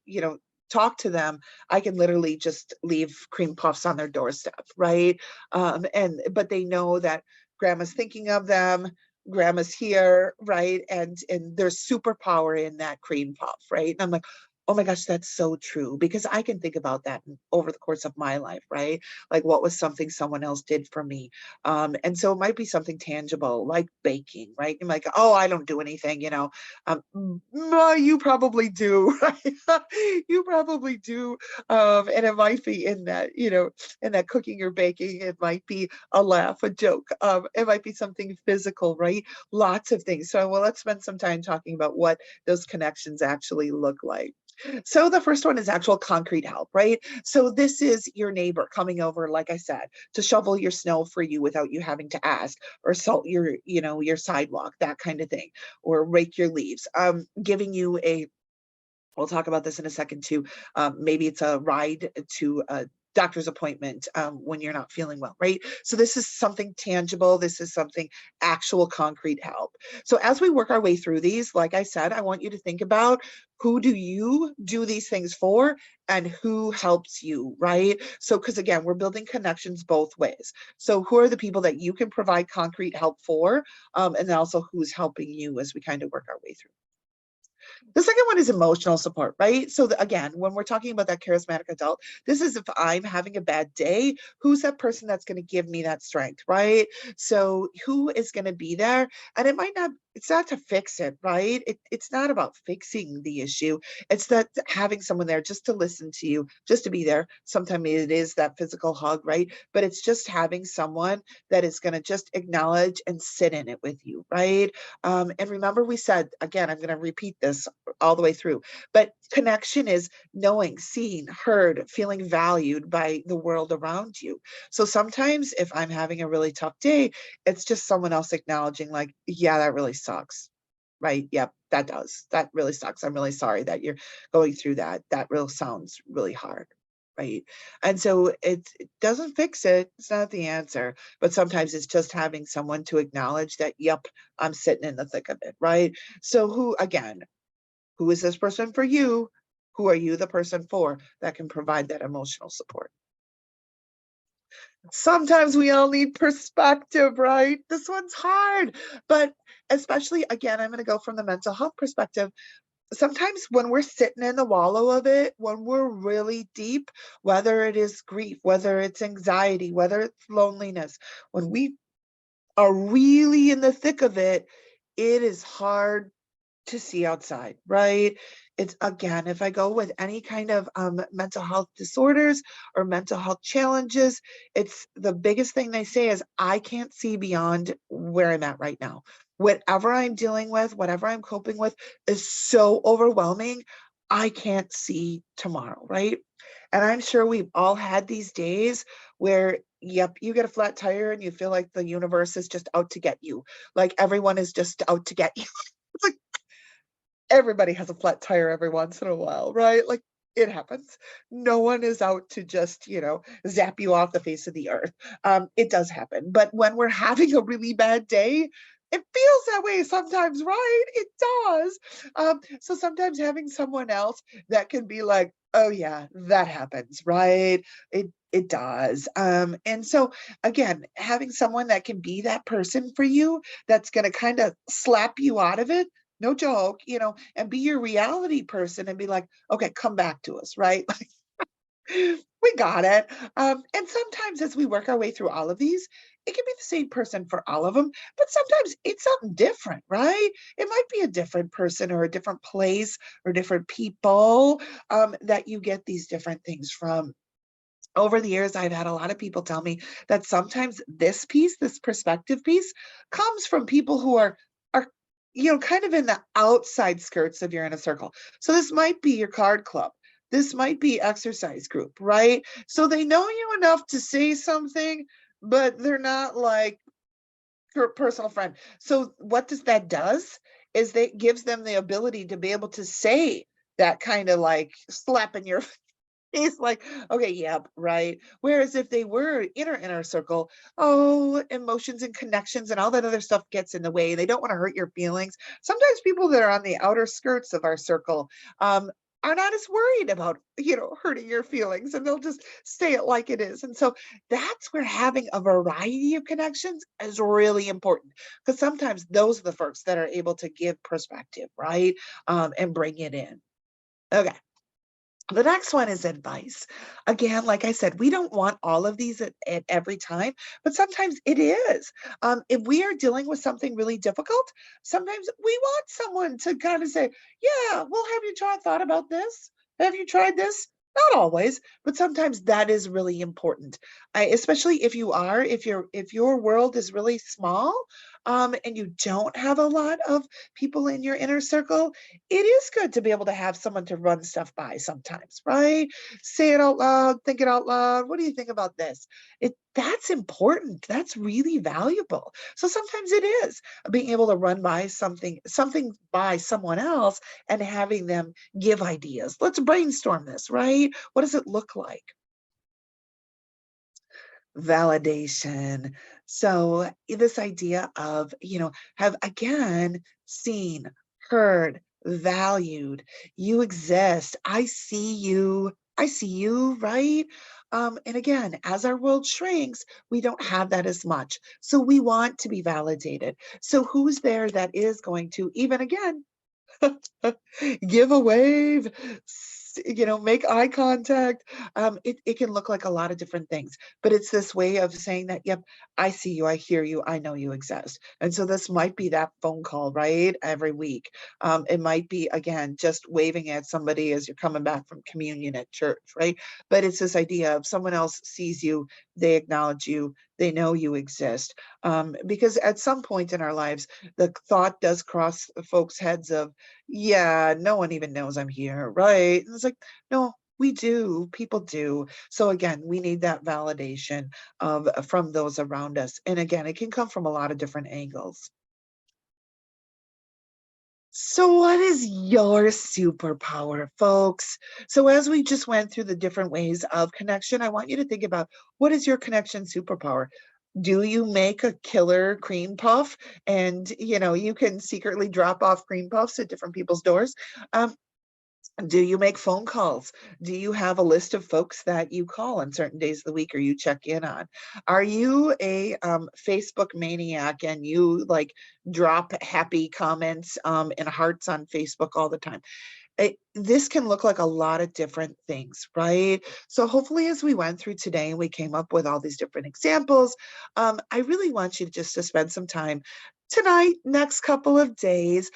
B: talk to them. I can literally just leave cream puffs on their doorstep, right? But they know that grandma's thinking of them, grandma's here, right? And there's superpower in that cream puff, right? And I'm like, oh my gosh, that's so true, because I can think about that over the course of my life, right? Like, what was something someone else did for me? And so it might be something tangible like baking, right? You're like, oh, I don't do anything, you probably do, right? You probably do. And it might be in that, in that cooking or baking, it might be a laugh, a joke. It might be something physical, right? Lots of things. So, well, let's spend some time talking about what those connections actually look like. So the first one is actual concrete help, right? So this is your neighbor coming over, like I said, to shovel your snow for you without you having to ask, or salt your, your sidewalk, that kind of thing, or rake your leaves. Giving you a, we'll talk about this in a second too. Maybe it's a ride to a doctor's appointment when you're not feeling well, right? So this is something tangible. This is something actual concrete help. So as we work our way through these, like I said, I want you to think about, who do you do these things for and who helps you, right? So, because again, we're building connections both ways. So who are the people that you can provide concrete help for? And then also who's helping you as we kind of work our way through. The second one is emotional support, right? So again, when we're talking about that charismatic adult, this is if I'm having a bad day, who's that person that's going to give me that strength, right? So who is going to be there? And it might not, it's not to fix it, right? It's not about fixing the issue. It's that having someone there just to listen to you, just to be there. Sometimes it is that physical hug, right? But it's just having someone that is going to just acknowledge and sit in it with you, right? And remember, we said, again, I'm going to repeat this all the way through, but connection is knowing, seeing, heard, feeling valued by the world around you. So sometimes if I'm having a really tough day, it's just someone else acknowledging, like, yeah, that really sucks. Right. Yep, that does. That really sucks. I'm really sorry that you're going through that. That real sounds really hard. Right. And so it doesn't fix it. It's not the answer. But sometimes it's just having someone to acknowledge that, yep, I'm sitting in the thick of it. Right. So who is this person for you? Who are you the person for that can provide that emotional support? Sometimes we all need perspective, right? This one's hard, but especially again, I'm going to go from the mental health perspective. Sometimes when we're sitting in the wallow of it, when we're really deep, whether it is grief, whether it's anxiety, whether it's loneliness, when we are really in the thick of it, it is hard to see outside, right? It's again, if I go with any kind of mental health disorders or mental health challenges, it's the biggest thing they say is, I can't see beyond where I'm at right now. Whatever I'm dealing with, whatever I'm coping with is so overwhelming. I can't see tomorrow, right? And I'm sure we've all had these days where, yep, you get a flat tire and you feel like the universe is just out to get you. Like everyone is just out to get you. It's like, everybody has a flat tire every once in a while, right? Like it happens. No one is out to just, zap you off the face of the earth. It does happen. But when we're having a really bad day, it feels that way sometimes, right? It does. So sometimes having someone else that can be like, oh yeah, that happens, right? It does. And so again, having someone that can be that person for you, that's going to kind of slap you out of it, no joke, and be your reality person and be like, okay, come back to us, right? We got it. And sometimes as we work our way through all of these, it can be the same person for all of them, but sometimes it's something different, right? It might be a different person or a different place or different people that you get these different things from. Over the years, I've had a lot of people tell me that sometimes this piece, this perspective piece, comes from people who are kind of in the outside skirts of your inner circle. So this might be your card club. This might be exercise group, right? So they know you enough to say something, but they're not like your personal friend. So what that does is that gives them the ability to be able to say that kind of like slap in your He's like, okay, yep, right. Whereas if they were inner circle, oh, emotions and connections and all that other stuff gets in the way. They don't want to hurt your feelings. Sometimes people that are on the outer skirts of our circle are not as worried about, hurting your feelings, and they'll just say it like it is. And so that's where having a variety of connections is really important, because sometimes those are the folks that are able to give perspective, right? And bring it in. Okay. The next one is advice. Again, like I said, we don't want all of these at every time, but sometimes it is. If we are dealing with something really difficult, sometimes we want someone to kind of say, yeah, well, have you thought about this? Have you tried this? Not always, but sometimes that is really important. Especially if if your world is really small, and you don't have a lot of people in your inner circle, it is good to be able to have someone to run stuff by sometimes, right? Say it out loud, think it out loud. What do you think about this? That's important. That's really valuable. So sometimes it is being able to run by something by someone else and having them give ideas. Let's brainstorm this, right? What does it look like? Validation. So this idea of, have again seen, heard, valued, you exist. I see you, right? And again, as our world shrinks, we don't have that as much. So we want to be validated. So who's there that is going to, even again, give a wave, make eye contact. It can look like a lot of different things, but it's this way of saying that, yep, I see you, I hear you, I know you exist. And so this might be that phone call, right? Every week. It might be, again, just waving at somebody as you're coming back from communion at church, right? But it's this idea of someone else sees you, they acknowledge you, they know you exist. Because at some point in our lives, the thought does cross folks' heads of, yeah, no one even knows I'm here, right? And it's like, no, we do. People do. So again, we need that validation from those around us. And again, it can come from a lot of different angles. So what is your superpower, folks? So as we just went through the different ways of connection, I want you to think about, what is your connection superpower? Do you make a killer cream puff and you can secretly drop off cream puffs at different people's doors? Um, do you make phone calls? Do you have a list of folks that you call on certain days of the week or you check in on? Are you a Facebook maniac and you like drop happy comments and hearts on Facebook all the time? This can look like a lot of different things, right? So hopefully as we went through today and we came up with all these different examples, I really want you just to spend some time tonight, next couple of days,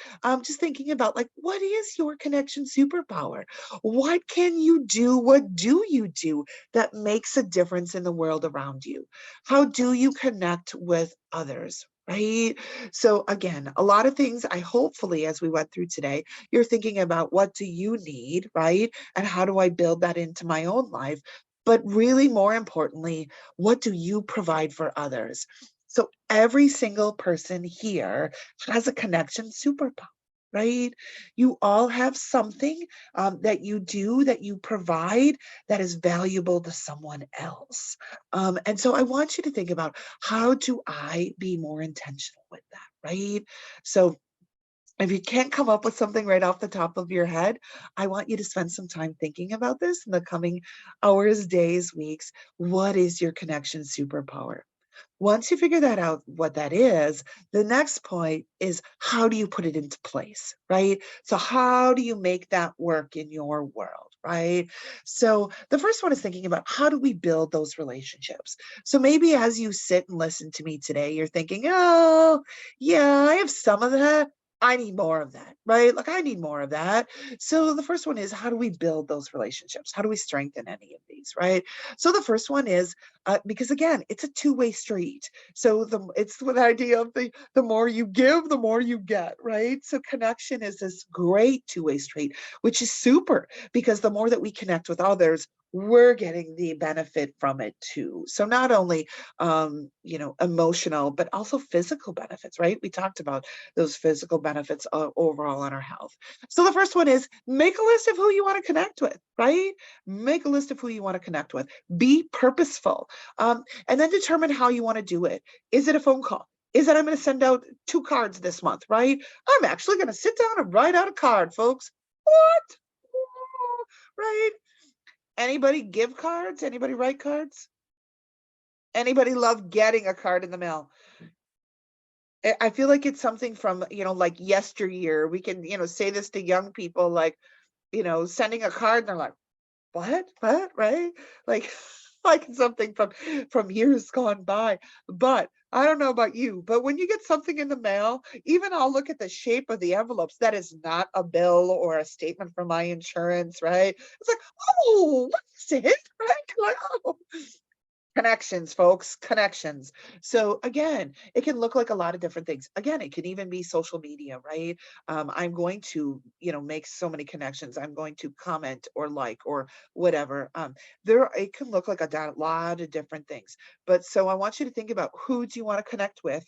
B: just thinking about, like, what is your connection superpower? What can you do? What do you do that makes a difference in the world around you? How do you connect with others? Right. So again, a lot of things I hopefully as we went through today, you're thinking about, what do you need, right? And how do I build that into my own life? But really, more importantly, what do you provide for others? So every single person here has a connection superpower, right? You all have something that you do, that you provide, that is valuable to someone else. And so I want you to think about, how do I be more intentional with that, right? So if you can't come up with something right off the top of your head, I want you to spend some time thinking about this in the coming hours, days, weeks. What is your connection superpower? Once you figure that out, what that is, the next point is, how do you put it into place, right? So how do you make that work in your world, right? So the first one is thinking about, how do we build those relationships? So maybe as you sit and listen to me today, you're thinking, oh, yeah, I have some of that. I need more of that, right? Like, I need more of that. So the first one is, how do we build those relationships? How do we strengthen any of these, right? So the first one is, because again, it's a two-way street. So it's the idea of the more you give, the more you get, right? So connection is this great two-way street, which is super, because the more that we connect with others, we're getting the benefit from it too. So not only emotional, but also physical benefits, right? We talked about those physical benefits overall on our health. So the first one is, make a list of who you want to connect with, right? Make a list of who you want to connect with. Be purposeful. And then determine how you want to do it. Is it a phone call? Is it, I'm going to send out 2 cards this month, right? I'm actually going to sit down and write out a card, folks. What? Right? Anybody give cards? Anybody write cards? Anybody love getting a card in the mail? I feel like it's something from, like yesteryear. We can, say this to young people, like, sending a card, and they're like, what, right? Like, like something from years gone by. But I don't know about you, but when you get something in the mail, even I'll look at the shape of the envelopes. That is not a bill or a statement from my insurance, right? It's like, oh, what is it? Right? Like, oh. Connections, folks, connections. So again, it can look like a lot of different things. Again, it can even be social media, right? I'm going to, make so many connections. I'm going to comment or like or whatever. It can look like a lot of different things. But so I want you to think about who do you want to connect with,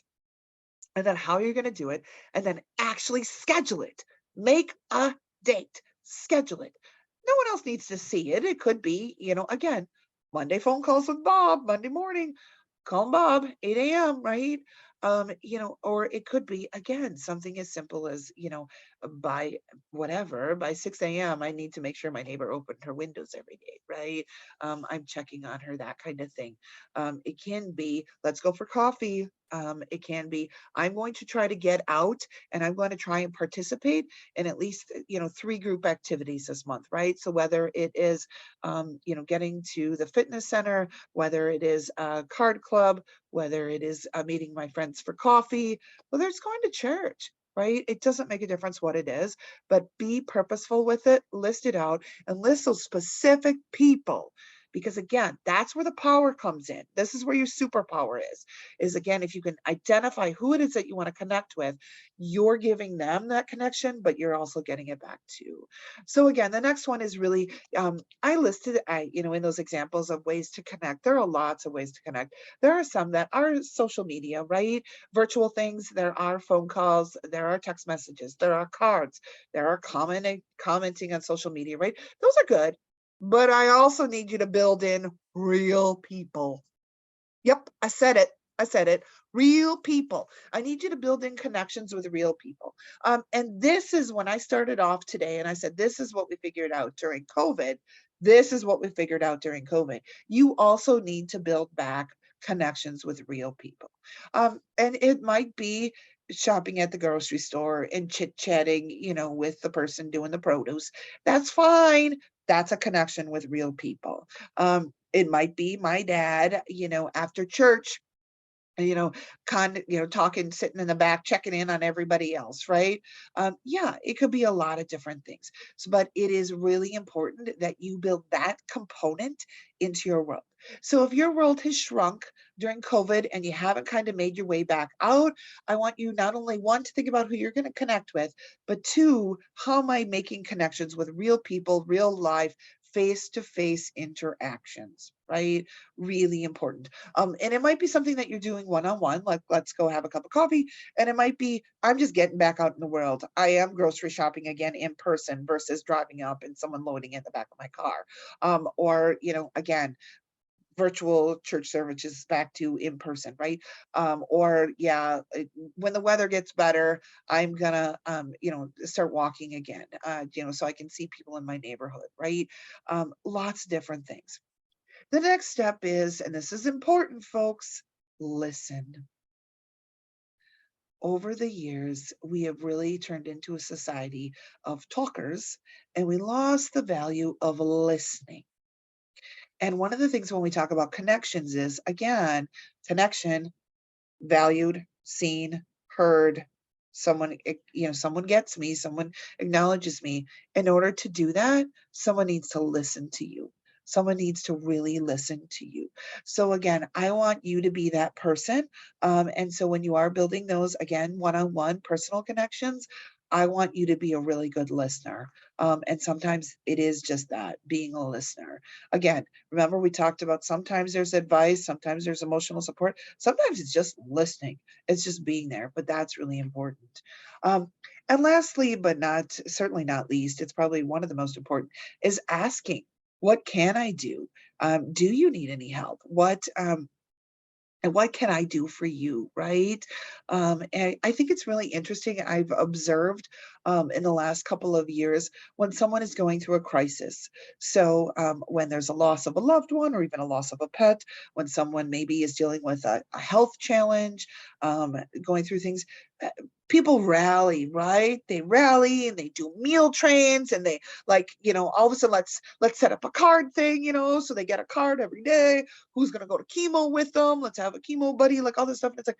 B: and then how you're going to do it, and then actually schedule it. Make a date, schedule it. No one else needs to see it. It could be, again, Monday phone calls with Bob, Monday morning, call Bob, 8 a.m., right? Or it could be, again, something as simple as, by by 6 a.m., I need to make sure my neighbor opened her windows every day, right? I'm checking on her, that kind of thing. It can be, let's go for coffee. It can be, I'm going to try to get out and I'm going to try and participate in at least, 3 group activities this month, right? So whether it is, getting to the fitness center, whether it is a card club, whether it is meeting my friends for coffee, whether it's going to church, right? It doesn't make a difference what it is, but be purposeful with it, list it out, and list those specific people. Because again, that's where the power comes in. This is where your superpower is again, if you can identify who it is that you want to connect with, you're giving them that connection, but you're also getting it back too. So again, the next one is really, I listed, in those examples of ways to connect, there are lots of ways to connect. There are some that are social media, right? Virtual things, there are phone calls, there are text messages, there are cards, there are commenting on social media, right? Those are good. But I also need you to build in real people. Yep, I said it. I said it. Real people. I need you to build in connections with real people. And this is when I started off today and I said, this is what we figured out during COVID. This is what we figured out during COVID. You also need to build back connections with real people. And it might be shopping at the grocery store and chit-chatting, with the person doing the produce. That's fine. That's a connection with real people. It might be my dad, after church, you know, talking, sitting in the back, checking in on everybody else, right? Yeah, it could be a lot of different things. So, but it is really important that you build that component into your world. So if your world has shrunk during COVID and you haven't kind of made your way back out, I want you not only one to think about who you're going to connect with, but two, how am I making connections with real people, real life, face-to-face interactions, right? Really important. And it might be something that you're doing one-on-one, like let's go have a cup of coffee. And it might be, I'm just getting back out in the world. I am grocery shopping again in person versus driving up and someone loading in the back of my car. Or, again, virtual church services back to in person, right? Or yeah, when the weather gets better, I'm gonna, start walking again, so I can see people in my neighborhood, right? Lots of different things. The next step is, and this is important, folks, listen. Over the years, we have really turned into a society of talkers, and we lost the value of listening. And one of the things when we talk about connections is, again, connection, valued, seen, heard, someone gets me, someone acknowledges me. In order to do that, someone needs to listen to you. Someone needs to really listen to you. So again, I want you to be that person. And so when you are building those, again, one-on-one personal connections, I want you to be a really good listener. And sometimes it is just that, being a listener. Again, remember we talked about sometimes there's advice, sometimes there's emotional support, sometimes it's just listening. It's just being there, but that's really important. Um, and lastly, but not certainly not least, it's probably one of the most important, is asking, what can I do? Do you need any help? And what can I do for you, right? And I think it's really interesting. I've observed in the last couple of years when someone is going through a crisis. So when there's a loss of a loved one or even a loss of a pet, when someone maybe is dealing with a health challenge, going through things, uh, people rally, right? They rally and they do meal trains and they all of a sudden let's set up a card thing, so they get a card every day. Who's going to go to chemo with them? Let's have a chemo buddy, like all this stuff. And it's like,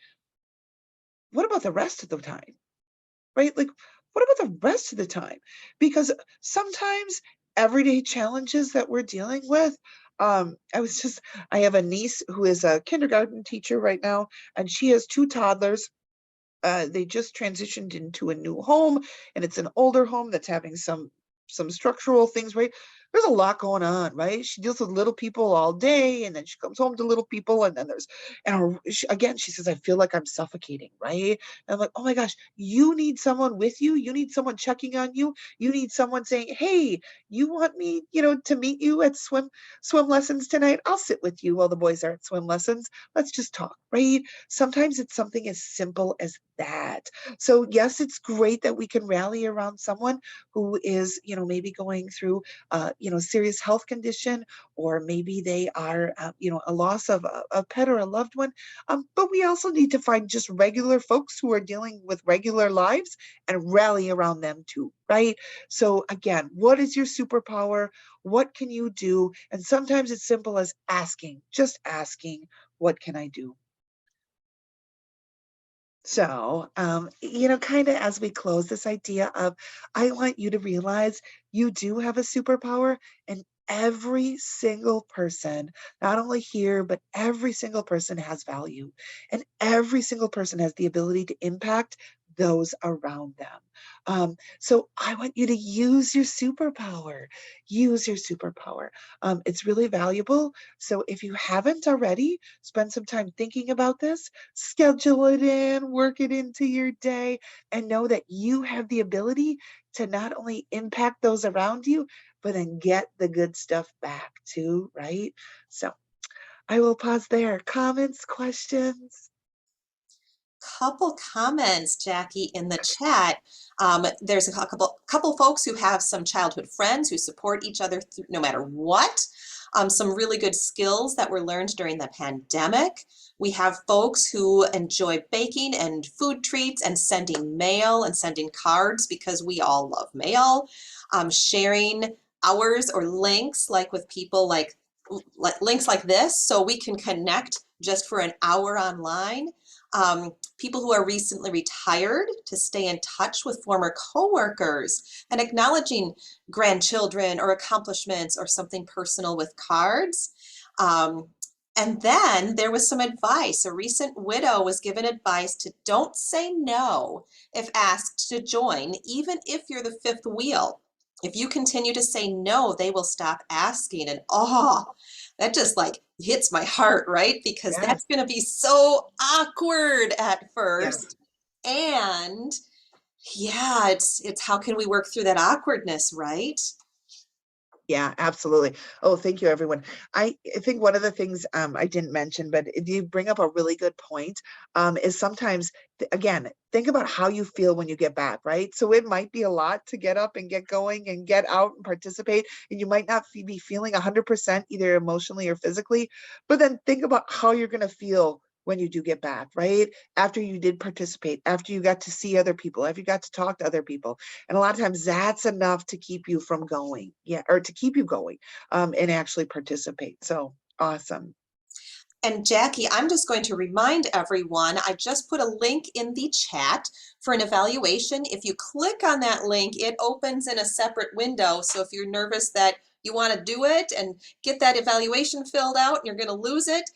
B: what about the rest of the time? Right? Like, what about the rest of the time? Because sometimes everyday challenges that we're dealing with I have a niece who is a kindergarten teacher right now, and she has two toddlers. They just transitioned into a new home, and it's an older home that's having some structural things, right? There's a lot going on, right? She deals with little people all day, and then she comes home to little people, and then again, she says, I feel like I'm suffocating, right? And I'm like, oh my gosh, you need someone with you. You need someone checking on you. You need someone saying, hey, you want me, to meet you at swim lessons tonight? I'll sit with you while the boys are at swim lessons. Let's just talk, right? Sometimes it's something as simple as that. So yes, it's great that we can rally around someone who is, maybe going through, serious health condition, or maybe they are, a loss of a pet or a loved one. But we also need to find just regular folks who are dealing with regular lives and rally around them too, right? So again, what is your superpower? What can you do? And sometimes it's simple as asking, just asking, what can I do? So, kind of as we close this idea of, I want you to realize you do have a superpower, and every single person, not only here, but every single person has value, and every single person has the ability to impact those around them. So I want you to use your superpower. Use your superpower. It's really valuable. So if you haven't already, spend some time thinking about this, schedule it in, work it into your day, and know that you have the ability to not only impact those around you, but then get the good stuff back too, right? So I will pause there. Comments, questions?
A: Couple comments, Jackie, in the chat. There's a couple folks who have some childhood friends who support each other no matter what. Some really good skills that were learned during the pandemic. We have folks who enjoy baking and food treats and sending mail and sending cards, because we all love mail. Sharing hours or links, like with people like links like this, so we can connect just for an hour online. People who are recently retired to stay in touch with former coworkers, and acknowledging grandchildren or accomplishments or something personal with cards. And then there was some advice. A recent widow was given advice to don't say no if asked to join, even if you're the fifth wheel. If you continue to say no, they will stop asking. And that just like hits my heart, right? Because
B: Yes,
A: that's going to be so awkward at
B: yes.
A: first. And yeah, it's how can we work through that awkwardness, right?
B: Yeah, absolutely. Oh, thank you, everyone. I think one of the things I didn't mention, but you bring up a really good point, is sometimes, again, think about how you feel when you get back, right? So it might be a lot to get up and get going and get out and participate, and you might not be feeling 100% either emotionally or physically, but then think about how you're going to feel when you do get back, right? After you did participate, after you got to see other people, after you got to talk to other people. And a lot of times that's enough to keep you from going. Yeah, or to keep you going, and actually participate. So awesome.
A: And Jackie, I'm just going to remind everyone, I just put a link in the chat for an evaluation. If you click on that link, it opens in a separate window. So if you're nervous that you want to do it and get that evaluation filled out and you're going to lose it,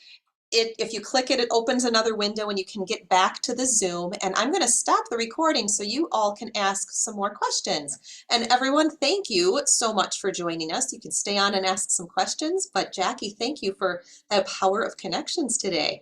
A: if you click it, it opens another window and you can get back to the Zoom. And I'm going to stop the recording so you all can ask some more questions. And everyone, thank you so much for joining us. You can stay on and ask some questions. But Jackie, thank you for the power of connections today.